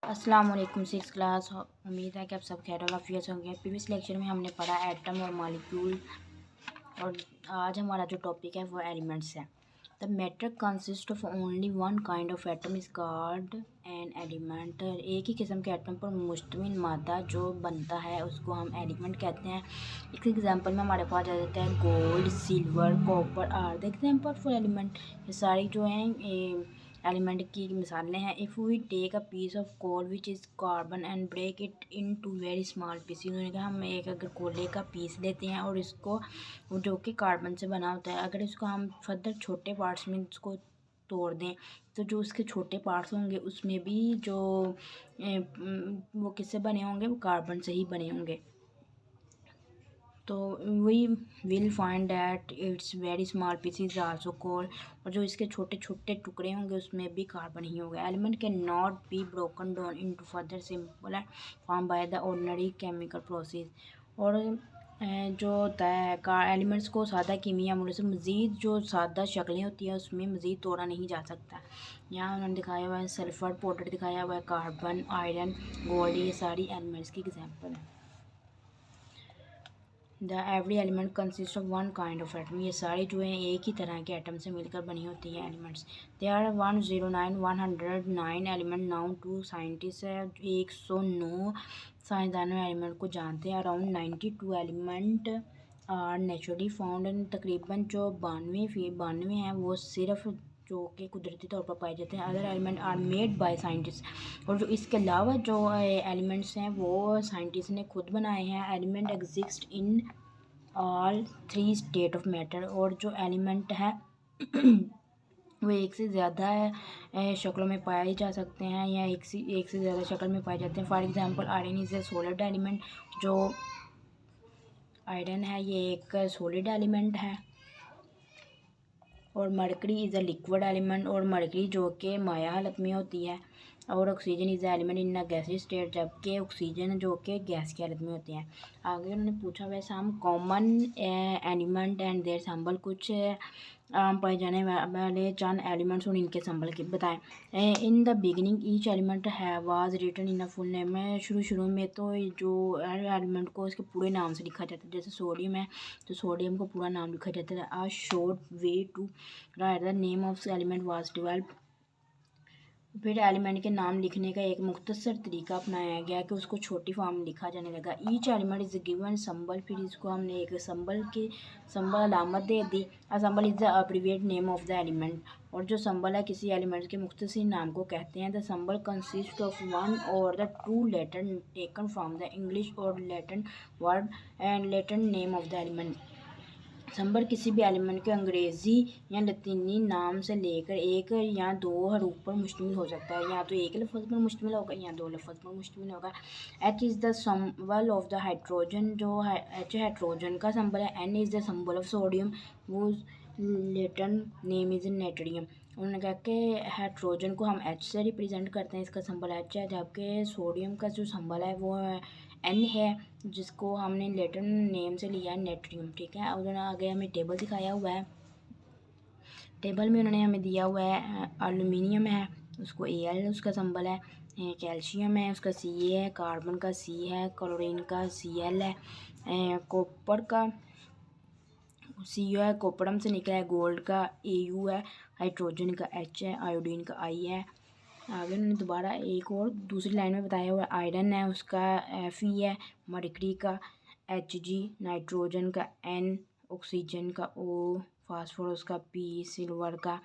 अस्सलाम वालेकुम six class. उम्मीद है कि आप सब खैर आफियत होंगे। प्रीवियस लेक्चर में हमने पढ़ा एटम और मॉलिक्यूल, और आज हमारा जो टॉपिक है वो एलिमेंट्स है। The matter consist of only one kind of atom is called an element. एक ही किस्म के एटम पर मुश्तमिल मादा जो बनता है उसको हम एलिमेंट कहते हैं। एक एग्जांपल में हमारे पास आ जाता है gold, silver, copper are the example for element. ये सारी जो हैं एलिमेंट की मिसालें हैं। If we take a piece of coal which is carbon and break it into very small piece. उन्होंने कहा हम एक अगर कोले का पीस लेते हैं और इसको जो कि कार्बन से बना होता है, अगर इसको हम फर्दर छोटे पार्ट्स में इसको तोड़ दें तो जो उसके छोटे पार्ट्स होंगे उसमें भी जो वो किससे बने होंगे, वो कार्बन से ही बने होंगे। तो we will find that it's very small pieces also cold. और जो इसके छोटे छोटे टुकड़े होंगे उसमें भी कार्बन ही होगा। Element can not be broken down into further simple form by the ordinary chemical process. और जो होता है एलिमेंट्स को सादा कीमिया अमलों से मज़ीद जो सादा शक्लें होती हैं उसमें मज़ीद तोड़ा नहीं जा सकता। यहाँ उन्होंने दिखाया हुआ है सल्फ़र पाउडर, दिखाया हुआ है कार्बन, आयरन, गोल्ड, ये सारी एलिमेंट्स की एग्जाम्पल है। The every element consist of one kind of atom. ये सारी जो हैं एक ही तरह के एटम से मिलकर बनी होती हैं elements. They are 109 element known to scientist है। 109 साइंसदानों एलिमेंट को जानते हैं। Around 92 element are naturally found. तकरीबन जो 92 हैं वो सिर्फ जो कि कुदरती तौर पर पाए जाते हैं। Other element are made by scientist. और जो इसके अलावा जो एलिमेंट्स हैं वो साइंटिस्ट ने खुद बनाए हैं। Element exist in all three state of matter. और जो एलिमेंट है वो एक से ज़्यादा शक्लों में पाए जा सकते हैं या एक से ज़्यादा शक्ल में पाए जाते हैं। For example iron is a solid element. जो आयरन है ये एक सॉलिड एलिमेंट है। और mercury is a liquid element. और मरकरी जो कि माया हालत में होती है। और oxygen is element in a gaseous state, जबकि ऑक्सीजन जो कि गैस की हालत में होती है। आगे उन्होंने पूछा वैसे हम common element and their symbol, कुछ आम पाए जाने वाले चंद एलिमेंट्स और इनके सिंबल के बताएं। In the beginning each element है was written in a full name. में शुरू में तो जो एलिमेंट को इसके पूरे नाम से लिखा जाता है। जैसे सोडियम है तो सोडियम को पूरा नाम लिखा जाता है। A short way to write the name of element was developed. फिर एलिमेंट के नाम लिखने का एक मुख्तसर तरीका अपनाया गया कि उसको छोटी फॉर्म में लिखा जाने लगा। Each element is given symbol. फिर इसको हमने एक संबल अलामत दे दी। A symbol is the abbreviated name of the element. और जो संबल है किसी एलिमेंट के मुख्तसर नाम को कहते हैं। The symbol consist of one और the two letter taken from the English और Latin word and Latin name of the element. Symbol किसी भी एलिमेंट के अंग्रेज़ी या लतीनी नाम से लेकर एक या दो हरूफ पर मुश्तमिल हो सकता है। या तो एक लफ्ज़ पर मुश्तमिल होगा या दो लफ्ज़ पर मुश्तमिल होगा। H is the symbol of the hydrogen. जो एच हाइड्रोजन का संबल है। N is the symbol of sodium वो लेटन नेम इज़ नेट्रियम। उन्होंने कहा कि हाइड्रोजन को हम एच से रिप्रेजेंट करते हैं, इसका संबल एच है। जबकि सोडियम का जो संबल है वो एन है, जिसको हमने लेटिन नेम से लिया है नेट्रियम। ठीक है, उन्होंने आगे हमें टेबल दिखाया हुआ है। टेबल में उन्होंने हमें दिया हुआ है एल्यूमिनियम है उसको Al उसका संबल है। कैल्शियम है उसका Ca है। कार्बन का C है। क्लोरीन का Cl है। कॉपर का Cu है, कॉपरम से निकला है। गोल्ड का Au है। हाइड्रोजन का H है। आयोडीन का I है। आगे उन्होंने दोबारा एक और दूसरी लाइन में बताया हुआ है। आयरन है उसका Fe है। मरकरी का Hg, नाइट्रोजन का N, ऑक्सीजन का O, फास्फोरस का P, सिल्वर का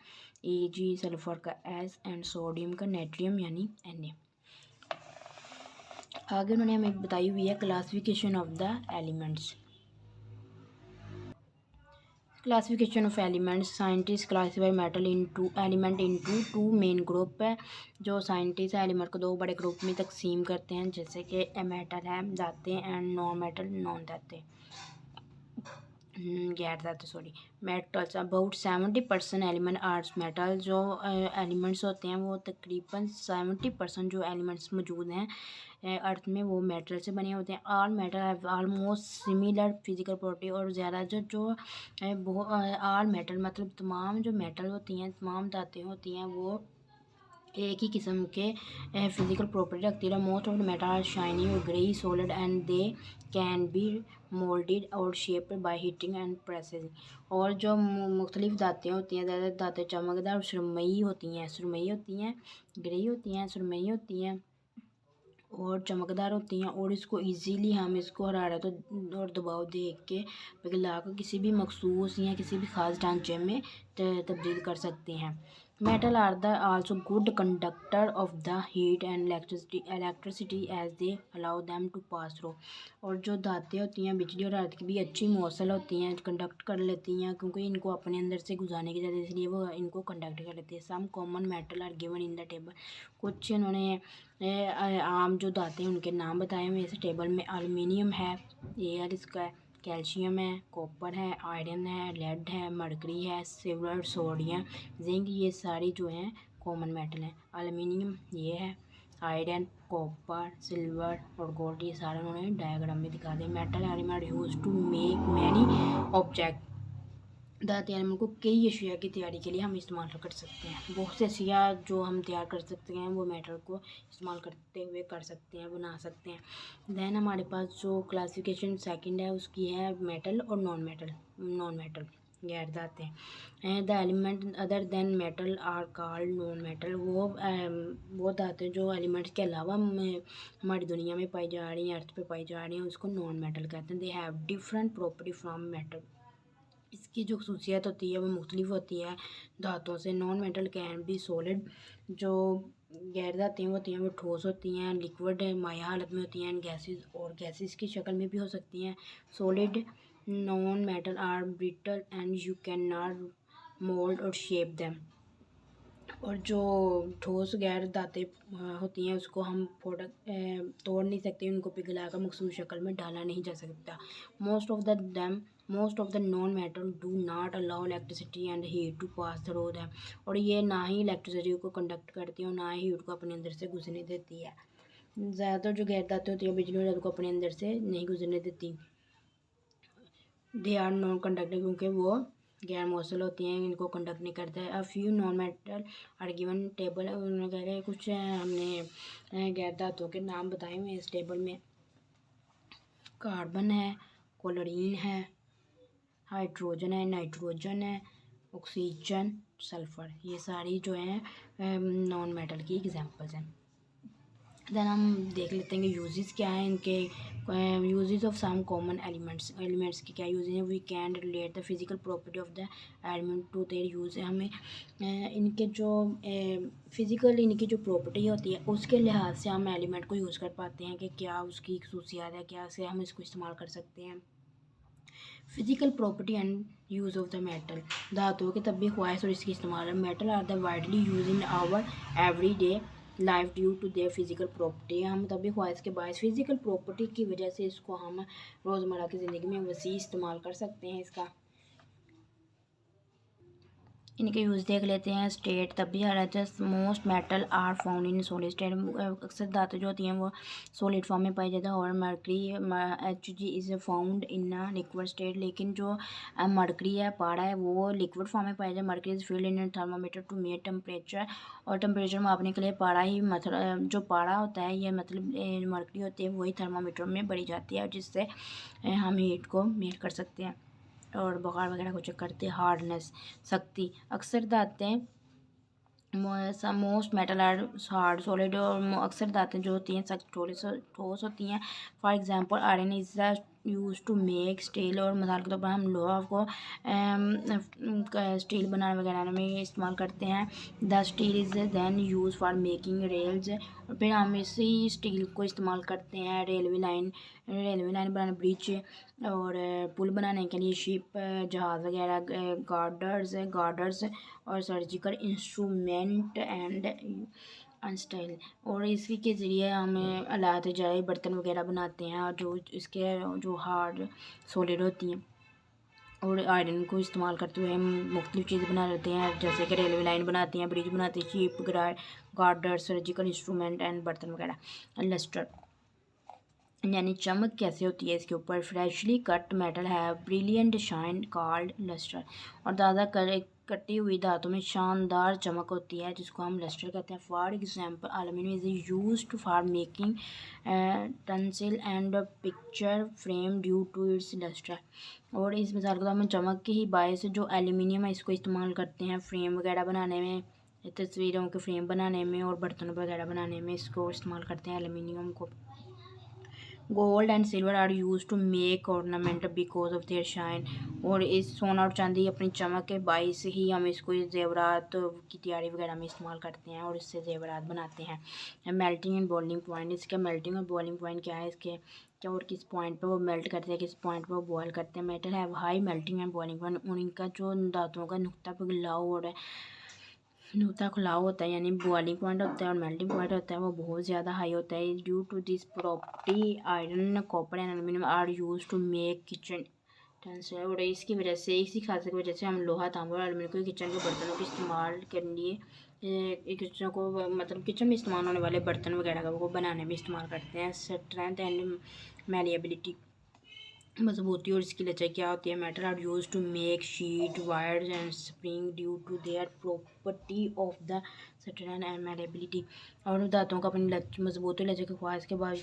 Ag, सल्फर का S एंड सोडियम का नेट्रियम यानी Na। आगे उन्होंने हमें बताई हुई है classification of the elements. Classification of elements. Scientist classify metal into element into two main group है। जो साइंटिस्ट है एलिमेंट को दो बड़े ग्रुप में तकसीम करते हैं, जैसे कि मेटल है धाते एंड नॉन मेटल नॉन धाते गैर धातु sorry metals. About 70% element arts metal. जो एलिमेंट्स होते हैं वो तकरीबन 70% जो एलिमेंट्स मौजूद हैं अर्थ में वो मेटल से बने होते हैं। All metal have almost similar physical property. और ज़्यादा जो ऑल मेटल मतलब तमाम जो मेटल होती हैं, तमाम धातें होती हैं वो एक ही किस्म के फिजिकल प्रॉपर्टी रखती है। Most of the metal are shiny और grey solid and they can be moulded और shaped by heating and pressing. और जो मुख्तलिफ धातें होती हैं, ज़्यादातर धातें चमकदार और सुरमई होती हैं, ग्रे होती हैं, सुरमई होती हैं और चमकदार होती हैं। और इसको इजीली हम इसको हरारत और दबाव दे के पिघला कर किसी भी मखसूस या किसी भी ख़ास ढांचे में तब्दील कर सकते हैं। Metal are the also good conductor of the heat and electricity as they allow them to pass through. और जो धातें होती हैं बिजली और हरारत की भी अच्छी मौसल होती हैं, कंडक्ट कर लेती हैं, क्योंकि इनको अपने अंदर से गुजारने की ज़्यादा, इसलिए वो इनको कंडक्ट कर लेती है। Some common metal are given in the table. कुछ इन्होंने आम जो धातें हैं उनके नाम बताए हुए इस टेबल में। एल्युमिनियम है, एयर इसका है, कैल्शियम है, कॉपर है, आयरन है, लेड है, मरकरी है, सिल्वर, सोडियम, जिंक, ये सारी जो हैं कॉमन मेटल हैं। एल्युमिनियम ये है, आयरन, कॉपर, सिल्वर और गोल्ड, ये सारे उन्होंने डायग्राम में दिखा दिए। Metal are used to make many object. दाँत एनिमल को कई अशिया की तैयारी के लिए हम इस्तेमाल कर सकते हैं। बहुत से अशिया जो हम तैयार कर सकते हैं वो मेटल को इस्तेमाल करते हुए कर सकते हैं, बना सकते हैं। दैन हमारे पास जो क्लासिफिकेशन सेकंड है उसकी है मेटल और नॉन मेटल गैर धातें हैं। The element other than metal are called non metal. वो धातें जो एलिमेंट्स के अलावा हमारी दुनिया में पाई जा रही हैं, अर्थ पे पाई जा रही हैं, उसको नॉन मेटल कहते हैं। They have different property from metal. इसकी जो खसूसियत होती है वो मुख्तलिफ होती है धातुओं से। Non metal can be solid. जो गैर धातें होती हैं वो ठोस होती हैं, लिक्विड माया हालत में होती हैं, गैसेस और गैसेस की शक्ल में भी हो सकती हैं। Solid non metal are brittle and you can not mould or shape them. और जो ठोस गैर धातें होती हैं उसको हम तोड़ नहीं सकते, उनको पिघलाकर मखसूस शक्ल में डाला नहीं जा सकता। Most of the non metal do not allow electricity and heat to pass through them. और ये ना ही इलेक्ट्रिसिटी को कंडक्ट करती है और ना ही हीट को अपने अंदर से गुजरने देती है। ज़्यादातर जो गैर धातें होती है बिजली और हवा को अपने अंदर से नहीं गुजरने देती। दे आर नॉन कंडक्टिंग, क्योंकि वो गैर मौसल होती हैं, इनको कंडक्ट नहीं करता है। A few non metal are given table है, उन्होंने कह रहे कुछ हमने गैर धातुओं के नाम बताए हुए हैं इस टेबल में। कार्बन है, क्लोरीन है, हाइड्रोजन है, नाइट्रोजन है, ऑक्सीजन, सल्फर, ये सारी जो हैं नॉन मेटल की एग्जांपल्स हैं। देन हम देख लेते हैं कि यूजेस क्या हैं इनके। Uses of some common elements के क्या यूजेस हैं। We can relate the physical property of the element to their use है। हमें इनके जो फिजिकल इनकी जो प्रॉपर्टी होती है उसके लिहाज से हम एलिमेंट को यूज़ कर पाते हैं कि क्या उसकी खसूसियात है, क्या से हम इसको इस्तेमाल कर सकते हैं। Physical property and use of the metal. धातुओं की तभी ख्वाहिश और इसकी इस्तेमाल। Metal are the widely use in our everyday life due to their physical property. हम तभी ख्वाहिश के बायस फिजिकल प्रॉपर्टी की वजह से इसको हम रोज़मर्रा की ज़िंदगी में वसी इस्तेमाल कर सकते हैं इसका। इनके यूज़ देख लेते हैं। स्टेट तभी आ रहा है। Most metal are found in solid state. अक्सर धातु जो होती हैं वो सॉलिड फॉर्म में पाई जाती है। और mercury Hg is found in a liquid state. लेकिन जो मरकरी है, पारा है, वो लिक्विड फॉर्म में पाई जाती है। Mercury is filled in thermometer to measure temperature. और टेम्परेचर मापने के लिए पारा ही मतलब जो पारा होता है ये मतलब मरकरी होती है वही थर्मामीटर में बढ़ी जाती है, जिससे हम हीट को मेजर कर सकते हैं और बुखार वगैरह को चेक करते हैं। हार्डनेस सख्ती। अक्सर धातें most metal are hard solid. और अक्सर धातें जो होती हैं सख्त ठोस होती हैं। For example iron is use to make steel. और मिसाल के तौर पर हम लोहा को स्टील बनाने वगैरह में इस्तेमाल करते हैं। The steel is then use for making rails. और फिर हम इसी स्टील को इस्तेमाल करते हैं रेलवे लाइन बनाने, ब्रिज और पुल बनाने के लिए, शिप, जहाज़ वगैरह, गार्डर्स और सर्जिकल इंस्ट्रूमेंट एंड अनस्टाइल। और इसी के ज़रिए हमें आलात जाए बर्तन वगैरह बनाते हैं और जो इसके जो हार्ड सॉलिड होती हैं। और आयरन को इस्तेमाल करते हुए हम मुख्तलिफ चीज़ें बना लेते हैं, जैसे कि रेलवे लाइन बनाते हैं, ब्रिज बनाते हैं, ship, girder, surgical instrument and बर्तन वगैरह। लस्टर यानी चमक कैसे होती है इसके ऊपर। फ्रेशली कट मेटल है ब्रिलियंट शाइन कॉल्ड लस्टर। और ताज़ा कटी हुई धातु में शानदार चमक होती है जिसको हम लस्टर कहते हैं। For example aluminium is use for making utensil and picture frame due to its lustre. और इस मिसाल के हम चमक के ही बायस जो एल्यूमिनियम है इसको इस्तेमाल करते हैं फ्रेम वगैरह बनाने में, तस्वीरों के फ्रेम बनाने में और बर्तनों वगैरह बनाने में इसको इस्तेमाल करते हैं एल्यूमिनियम को। Gold and silver are use to make ornament because of their shine. और इस सोना और चांदी अपनी चमक के बाइस ही हम इसको जेवरात की तैयारी वगैरह में इस्तेमाल करते हैं और इससे जेवरात बनाते हैं। मेल्टिंग एंड बॉइलिंग पॉइंट, इसका मेल्टिंग और बॉइलिंग पॉइंट क्या है इसके, क्या और किस पॉइंट पे वो मेल्ट करते हैं, किस पॉइंट पे वो बॉयल करते हैं। Metal have high melting and boiling point, उनका जो धातुओं का नुक्ता पिघलाव और नुक्ता खुलाव होता है यानी बॉइलिंग पॉइंट होता है और मेल्टिंग पॉइंट होता है वो बहुत ज़्यादा हाई होता है। Due to this property iron copper and aluminium are use to make kitchen utensils. और इसकी वजह से, इसी खासियत की वजह से हम लोहा, तांबा और एल्यूमिनियम को किचन के बर्तनों के इस्तेमाल के लिए किचन को मतलब किचन में इस्तेमाल होने वाले बर्तन वगैरह को बनाने में इस्तेमाल करते हैं। स्ट्रेंथ एंड मैलिएबिलिटी, मजबूती और इसकी लचक क्या होती है। Metal are use to make sheet wires and spring due to their property of the strength and malleability. और धातुओं का अपनी मजबूती और लचक के ख्वास के बाद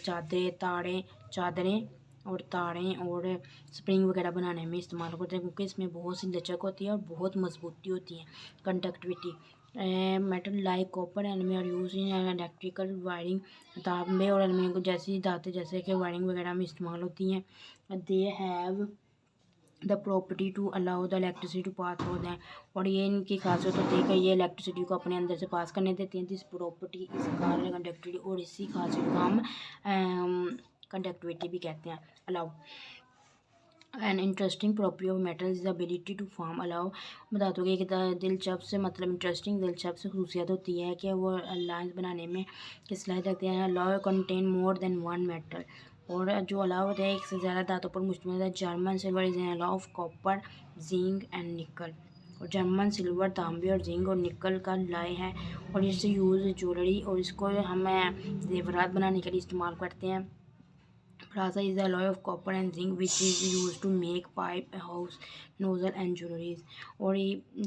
चादरें और तारें और स्प्रिंग वगैरह बनाने में इस्तेमाल करते हैं क्योंकि इसमें बहुत सी लचक होती है और बहुत मजबूती होती है। Conductivity, metal like copper aluminium are use in electrical wiring, तांबे और एल्यूमिनियम को जैसी धातु जैसे कि वायरिंग वगैरह में इस्तेमाल होती हैं। They have the property to allow the electricity to pass through them. और ये इनकी खासियत होती है कि ये इलेक्ट्रिसिटी को अपने अंदर से पास करने देती हैं। दिस प्रॉपर्टी इस कारण कंडक्टिविटी, और इसी खासियत को हम कंडक्टिविटी भी कहते हैं। Allow an interesting property of metal is ability to form. Allow धातु की एक दिलचस्प से मतलब इंटरेस्टिंग दिलचस्प खसूसियत होती है कि वो अलायंस बनाने में किस सलाहियत रखते हैं। Allow contain more than one metal, और जो अलाउ होता है एक से ज़्यादा धातु पर मुश्तमिल है। German silver is an allow of copper zinc and निकल। और जर्मन सिल्वर तांबे और जिंक और निकल का लाए है और इससे यूज़ ज्वेलरी और इसको हम जेवरात बनाने के लिए इस्तेमाल करते हैं। Brass is the alloy of copper and zinc which is used to make pipe, house, nozzle and jewelries। और ये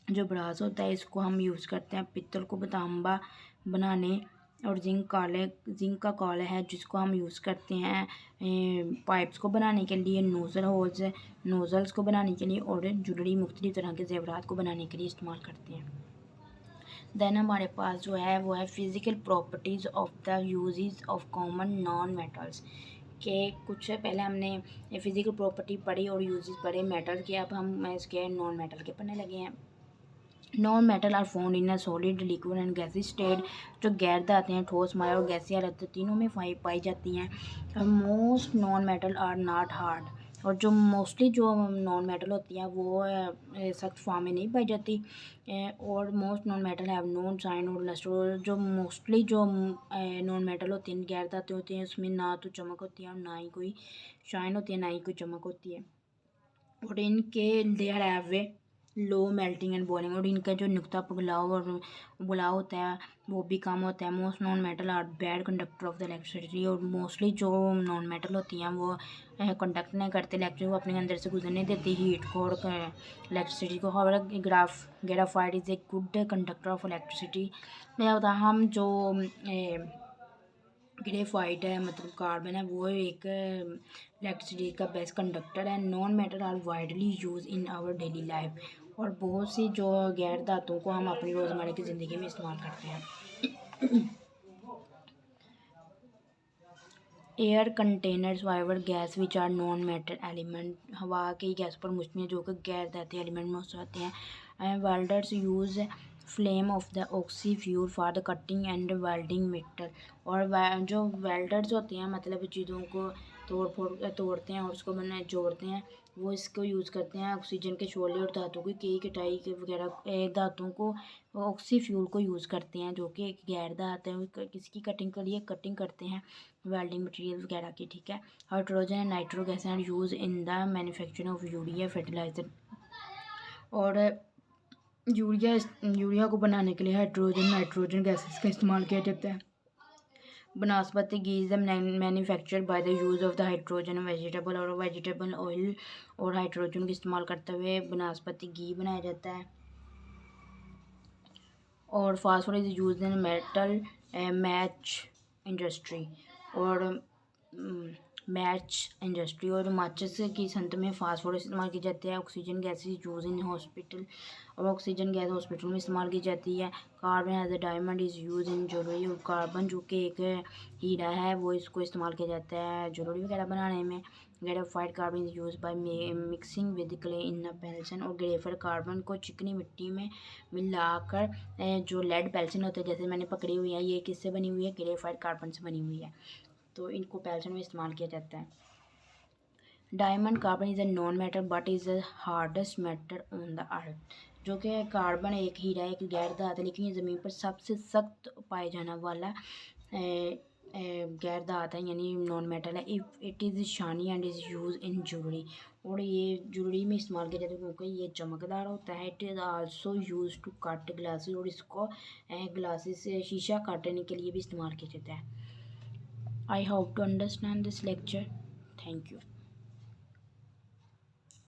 जो ब्रास होता है इसको हम यूज़ करते हैं पित्तल को तांबा बनाने, और जिंक का काला है जिसको हम यूज़ करते हैं पाइप्स को बनाने के लिए, नोज़ल्स को बनाने के लिए, और ज्वेलरी मुख्तलिफ तरह के जेवरात को बनाने के लिए इस्तेमाल करते हैं। देन हमारे पास जो है वो है physical properties of the uses of common noun metals के। कुछ पहले हमने फिज़िकल प्रॉपर्टी पढ़ी और यूजेस पढ़े मेटल के, अब हम इसके नॉन मेटल के पढ़ने लगे हैं। Non metal are found in a solid, liquid and gaseous state, जो गैर धातें हैं ठोस, माया और गैसीय हालत तीनों में पाई जाती हैं। Most non metal are not hard, और जो मोस्टली जो नॉन मेटल होती हैं वो सख्त फॉर्म में नहीं पाई जाती। और most non metal have no shine और लस्टर, जो मोस्टली जो नॉन मेटल होती हैं गैर धातें होती हैं उसमें ना तो चमक होती है और ना ही कोई शाइन होती है, ना ही कोई चमक होती है। और इनके there have way low melting and boiling, और इनका जो नुक्ता पिघलाव और बुलाव होता है वो भी कम होता है। Most non metal are bad conductor of the electricity, और मोस्टली जो नॉन मेटल होती हैं वो कंडक्ट नहीं करते इलेक्ट्रिक को अपने अंदर से गुजरने देती हीट को और इलेक्ट्रिसिटी को। However graphite is a good conductor of electricity. मैं बता हम जो ग्रेफाइट है मतलब कार्बन है वो एक इलेक्ट्रिसिटी का बेस्ट कंडक्टर है। Non metal are widely use in our daily life, और बहुत सी जो गैर धातुओं को हम अपनी रोज़मर्रा की ज़िंदगी में इस्तेमाल करते हैं। Air contains various gas which are non metal element, हवा की गैस पर मुश्तमिल जो कि गैर धातु एलिमेंट में होते हैं। Welders use flame of the oxy fuel for the cutting and welding metal, और जो वेल्डर्स होते हैं मतलब चीज़ों को तोड़ते हैं और उसको जोड़ते हैं वो इसको यूज़ करते हैं ऑक्सीजन के शोले और धातु की कई कटाई के वगैरह धातुओं को ऑक्सी फ्यूल को यूज़ करते हैं जो कि एक गैर धातु है, किसकी कटिंग के लिए कटिंग करते हैं वेल्डिंग मटेरियल वगैरह की, ठीक है। Hydrogen and nitro gas are use in the manufacturing of urea fertiliser, और यूरिया को बनाने के लिए हाइड्रोजन नाइट्रोजन गैसेस का इस्तेमाल किया जाता है। Vanaspati ghee is manufactured by the use of the hydrogen vegetable और वेजिटेबल ऑयल और हाइड्रोजन का इस्तेमाल करते हुए बनस्पति घी बनाया जाता है। और phosphorus is use in metal match industry और मैच इंडस्ट्री और माचिस की संत में फास्फोरस इस्तेमाल की जाती है। Oxygen gas is use in hospital और ऑक्सीजन गैस हॉस्पिटल में इस्तेमाल की जाती है। Carbon as a diamond is use in jewellery और कार्बन जो कि एक हीरा है वो इसको इस्तेमाल किया जाता है ज्वेलरी वगैरह बनाने में। Graphite carbon is use by mixing with clay in a pencil और ग्रेफाइट कार्बन को चिकनी मिट्टी में मिलाकर जो लेड पेल्सन होते हैं जैसे मैंने पकड़ी हुई है ये किससे बनी हुई है, ग्रेफाइट कार्बन से बनी हुई है, तो इनको पेल्सन में इस्तेमाल किया जाता है। Diamond carbon is a non metal but is the hardest metal on the earth. जो कि कार्बन एक हीरा है, एक गैर धातु है, लेकिन ये ज़मीन पर सबसे सख्त पाए जाने वाला गैर धातु है यानी नॉन मेटल है। If it is Shani and is use in jewellery और ये ज्वेलरी में इस्तेमाल किया जाता है क्योंकि ये चमकदार होता है। It is also use to cut glasses और इसको ग्लासेस शीशा काटने के लिए भी इस्तेमाल किया जाता है। I hope to understand this lecture. Thank you.